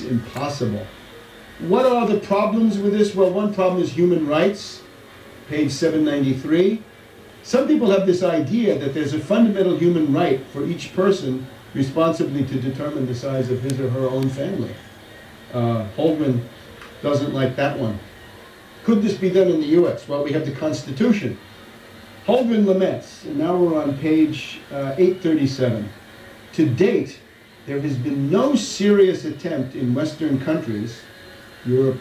impossible. What are the problems with this? Well, one problem is human rights, page 793. Some people have this idea that there's a fundamental human right for each person responsibly to determine the size of his or her own family. Holdren doesn't like that one. Could this be done in the US? Well, we have the Constitution. Holdren laments, and now we're on page 837. To date, there has been no serious attempt in Western countries, Europe,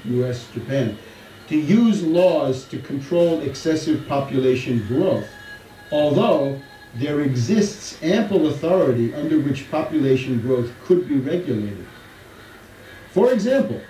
US, Japan, to use laws to control excessive population growth, although there exists ample authority under which population growth could be regulated. For example,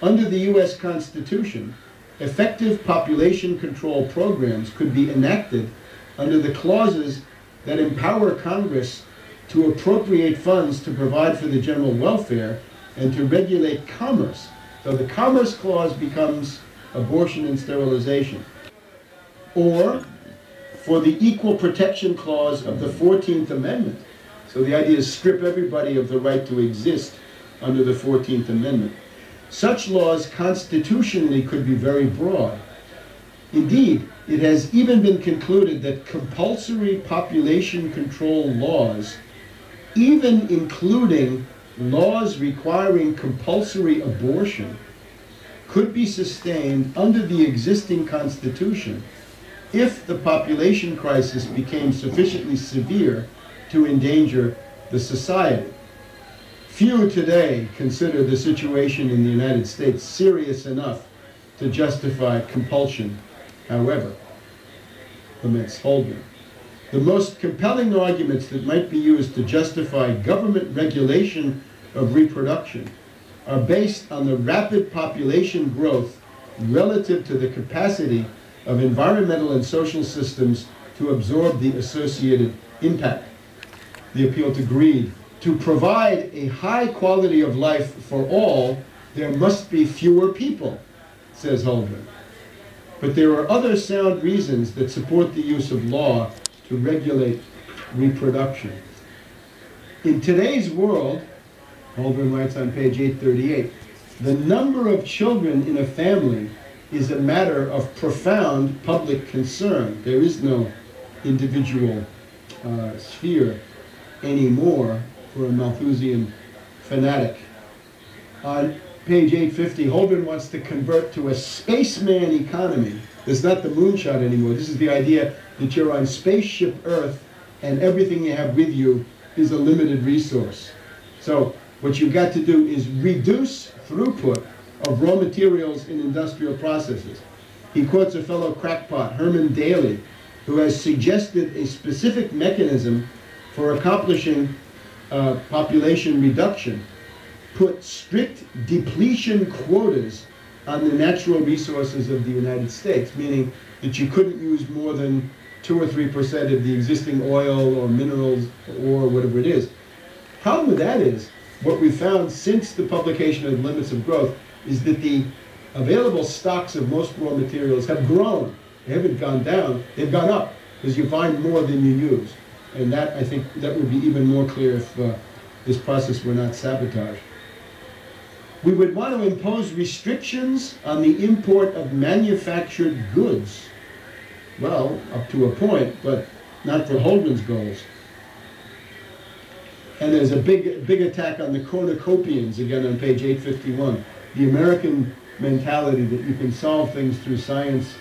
under the US Constitution, effective population control programs could be enacted under the clauses that empower Congress to appropriate funds to provide for the general welfare and to regulate commerce. So the Commerce Clause becomes abortion and sterilization. Or for the Equal Protection Clause of the 14th Amendment. So the idea is strip everybody of the right to exist under the 14th Amendment. Such laws constitutionally could be very broad. Indeed, it has even been concluded that compulsory population control laws, even including laws requiring compulsory abortion, could be sustained under the existing Constitution if the population crisis became sufficiently severe to endanger the society. Few today consider the situation in the United States serious enough to justify compulsion, however, laments Holdren. The most compelling arguments that might be used to justify government regulation of reproduction are based on the rapid population growth relative to the capacity of environmental and social systems to absorb the associated impact. The appeal to greed. To provide a high quality of life for all, there must be fewer people, says Holdren. But there are other sound reasons that support the use of law to regulate reproduction. In today's world, Holdren writes on page 838, the number of children in a family is a matter of profound public concern. There is no individual sphere anymore for a Malthusian fanatic. On page 850, Holdren wants to convert to a spaceman economy. It's not the moonshot anymore. This is the idea that you're on spaceship Earth and everything you have with you is a limited resource. So what you've got to do is reduce throughput of raw materials in industrial processes. He quotes a fellow crackpot, Herman Daly, who has suggested a specific mechanism for accomplishing population reduction. Put strict depletion quotas on the natural resources of the United States, meaning that you couldn't use more than 2 or 3% of the existing oil or minerals or whatever it is. Problem with that is, what we found since the publication of Limits of Growth is that the available stocks of most raw materials have grown. They haven't gone down, they've gone up, because you find more than you use. And that, I think, that would be even more clear if this process were not sabotaged. We would want to impose restrictions on the import of manufactured goods. Well, up to a point, but not for Holdren's goals. And there's a big attack on the cornucopians, again on page 851. The American mentality that you can solve things through science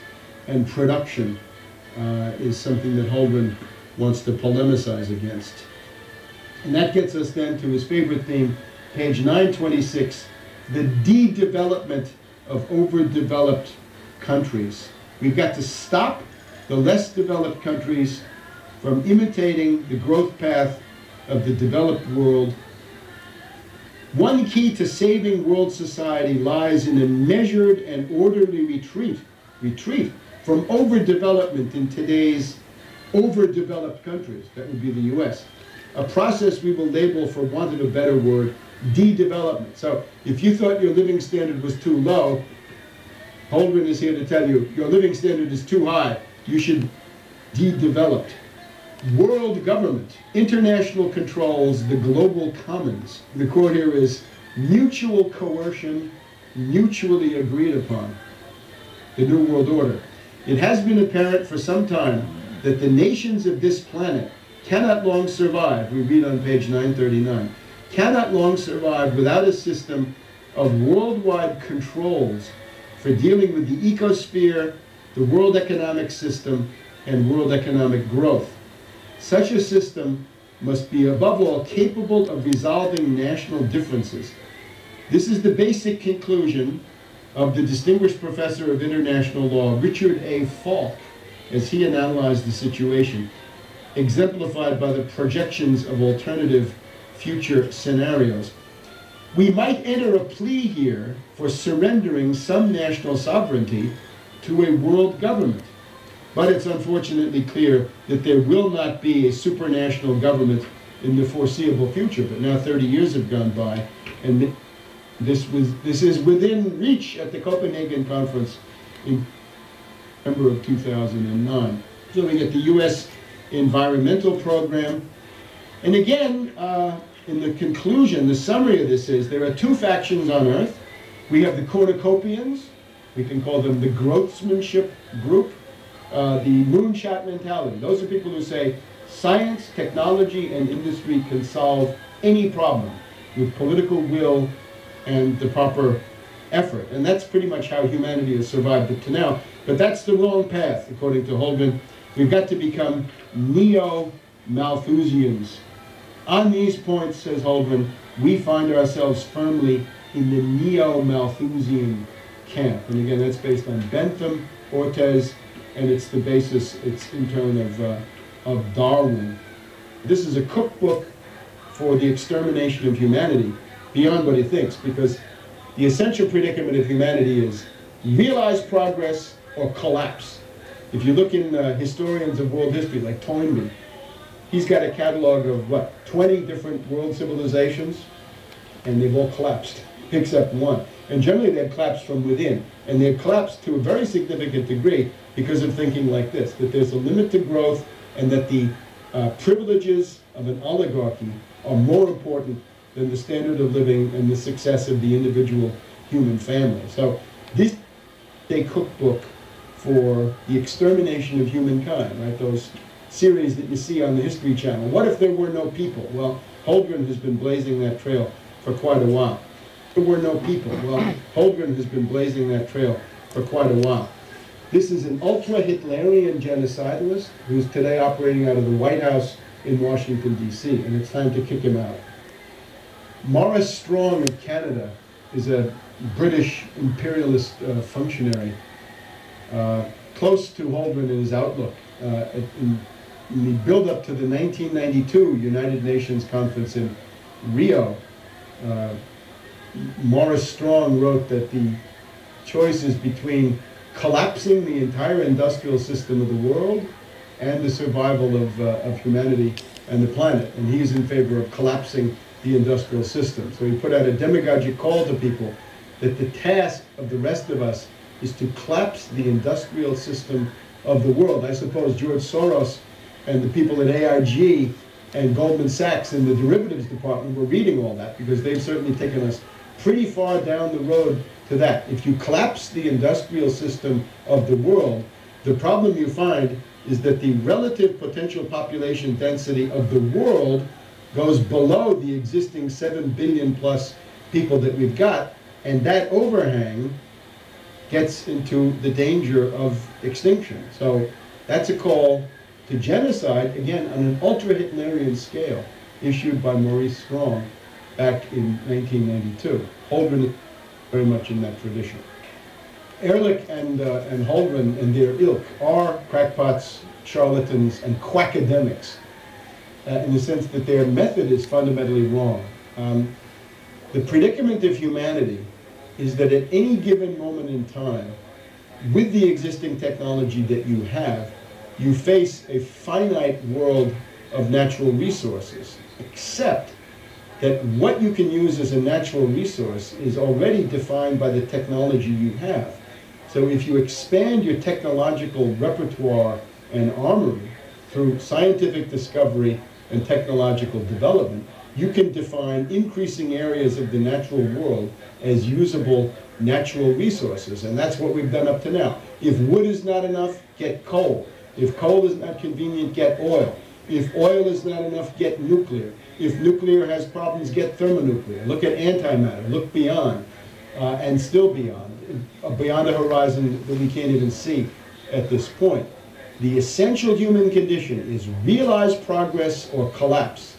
and production is something that Holdren wants to polemicize against. And that gets us then to his favorite theme, page 926, the de-development of overdeveloped countries. We've got to stop the less developed countries from imitating the growth path of the developed world. One key to saving world society lies in a measured and orderly retreat from overdevelopment in today's overdeveloped countries. That would be the US. A process we will label, for want of a better word, de-development. So if you thought your living standard was too low, Holdren is here to tell you your living standard is too high. You should de-develop. World government, international controls, the global commons. The quote here is, mutual coercion, mutually agreed upon, the New World Order. It has been apparent for some time that the nations of this planet cannot long survive, we read on page 939, cannot long survive without a system of worldwide controls for dealing with the ecosphere, the world economic system, and world economic growth. Such a system must be above all capable of resolving national differences. This is the basic conclusion of the distinguished professor of international law, Richard A. Falk, as he analyzed the situation, exemplified by the projections of alternative future scenarios. We might enter a plea here for surrendering some national sovereignty to a world government. But it's unfortunately clear that there will not be a supranational government in the foreseeable future. But now 30 years have gone by, and this is within reach at the Copenhagen Conference in November of 2009. So we get the U.S. Environmental Program. And again, in the conclusion, the summary of this is there are two factions on Earth. We have the cornucopians, we can call them the growthsmanship group, the moonshot mentality. Those are people who say science, technology, and industry can solve any problem with political will and the proper effort. And that's pretty much how humanity has survived up to now. But that's the wrong path, according to Holden. We've got to become neo-malthusians. On these points, says Holden, we find ourselves firmly in the neo-Malthusian camp. And again, that's based on Bentham, Ortiz, and it's the basis, it's in turn of Darwin. This is a cookbook for the extermination of humanity, beyond what he thinks, because the essential predicament of humanity is realize progress or collapse. If you look in historians of world history, like Toynbee, he's got a catalog of, what, 20 different world civilizations, and they've all collapsed, except one. And generally they've collapsed from within, and they've collapsed to a very significant degree because of thinking like this, that there's a limit to growth, and that the privileges of an oligarchy are more important than the standard of living and the success of the individual human family. So this is a cookbook for the extermination of humankind, right? Those series that you see on the History Channel. What if there were no people? Well, Holden has been blazing that trail for quite a while. There were no people. Well, Holden has been blazing that trail for quite a while. This is an ultra-Hitlerian genocidalist who's today operating out of the White House in Washington, D.C., and it's time to kick him out. Maurice Strong of Canada is a British imperialist functionary, close to Holden in his outlook. In the build-up to the 1992 United Nations Conference in Rio, Maurice Strong wrote that the choice is between collapsing the entire industrial system of the world and the survival of humanity and the planet. And he's in favor of collapsing the industrial system. So he put out a demagogic call to people that the task of the rest of us is to collapse the industrial system of the world. I suppose George Soros and the people at AIG and Goldman Sachs in the derivatives department were reading all that, because they've certainly taken us pretty far down the road to that. If you collapse the industrial system of the world, the problem you find is that the relative potential population density of the world goes below the existing 7 billion plus people that we've got, and that overhang gets into the danger of extinction. So that's a call to genocide, again, on an ultra-Hitlerian scale, issued by Maurice Strong back in 1992. Holden is very much in that tradition. Ehrlich and Holden and their ilk are crackpots, charlatans, and quackademics, in the sense that their method is fundamentally wrong. The predicament of humanity is that at any given moment in time, with the existing technology that you have, you face a finite world of natural resources, except that what you can use as a natural resource is already defined by the technology you have. So if you expand your technological repertoire and armory through scientific discovery and technological development, you can define increasing areas of the natural world as usable natural resources, and that's what we've done up to now. If wood is not enough, get coal. If coal is not convenient, get oil. If oil is not enough, get nuclear. If nuclear has problems, get thermonuclear. Look at antimatter, look beyond, and still beyond a horizon that we can't even see at this point. The essential human condition is realize progress or collapse.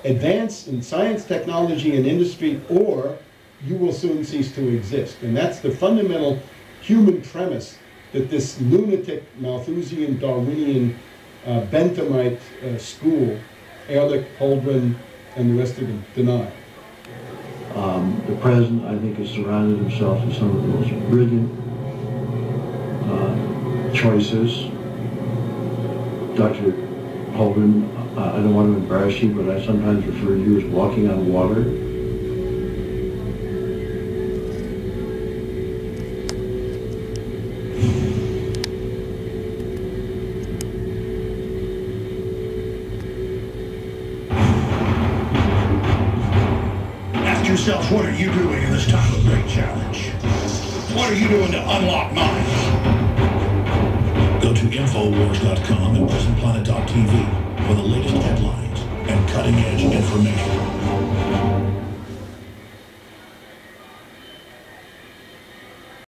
Advance in science, technology, and industry, or you will soon cease to exist. And that's the fundamental human premise that this lunatic, Malthusian, Darwinian, Benthamite school, Ehrlich, Holdren, and the rest of them deny. The president, I think, has surrounded himself with some of the most brilliant choices. Dr. Holdren, I don't want to embarrass you, but I sometimes refer to you as walking on water. Ask yourself, what are you doing in this time of great challenge? What are you doing to unlock minds? Go to Infowars.com and PrisonPlanet.tv for the latest headlines and cutting-edge information.